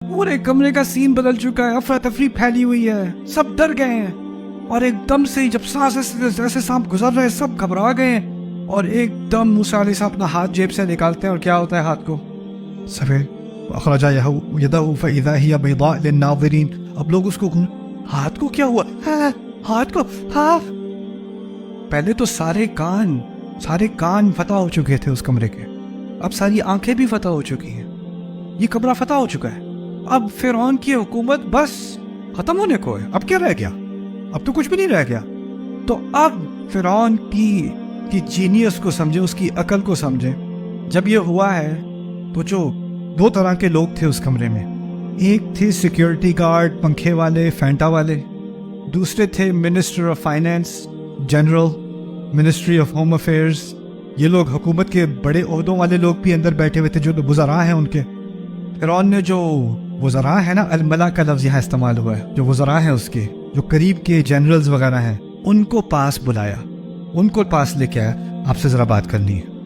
پورے کمرے کا سین بدل چکا ہے، افراتفری پھیلی ہوئی ہے، سب ڈر گئے ہیں، اور ایک دم سے جب جیسے سانپ گزر رہے سب گھبرا گئے ہیں، اور ایک دم موسیٰ علیہ السلام اپنا ہاتھ جیب سے نکالتے ہیں، اور کیا ہوتا ہے ہاتھ کو؟ سفید. اخرج یدہ فاذا ہی بیضاء للناظرین. اب لوگ اس کو ہاتھ کو کیا ہوا؟ ہاتھ کو پہلے تو سارے کان فتح ہو چکے تھے اس کمرے کے، اب ساری آنکھیں بھی فتح ہو چکی ہیں، یہ کمرہ فتح ہو چکا ہے. اب فرعون کی حکومت بس ختم ہونے کو ہے. اب کیا رہ گیا؟ اب تو کچھ بھی نہیں رہ گیا. تو اب فرعون کی جینیس کو سمجھے، اس کی عقل کو سمجھے. جب یہ ہوا ہے تو جو دو طرح کے لوگ تھے اس کمرے میں، ایک تھے سیکیورٹی گارڈ، پنکھے والے، فینٹا والے، دوسرے تھے minister of finance, general, ministry of home affairs. یہ لوگ حکومت کے بڑے عہدوں والے لوگ بھی اندر بیٹھے ہوئے تھے، جو وزراء ہیں ان کے. فرعون نے جو وزراء ہیں نا، الملا کا لفظ یہاں استعمال ہوا ہے، جو وزراء ہیں اس کے، جو قریب کے جنرلز وغیرہ ہیں، ان کو پاس بلایا، ان کو پاس لے کے آیا، آپ سے ذرا بات کرنی ہے.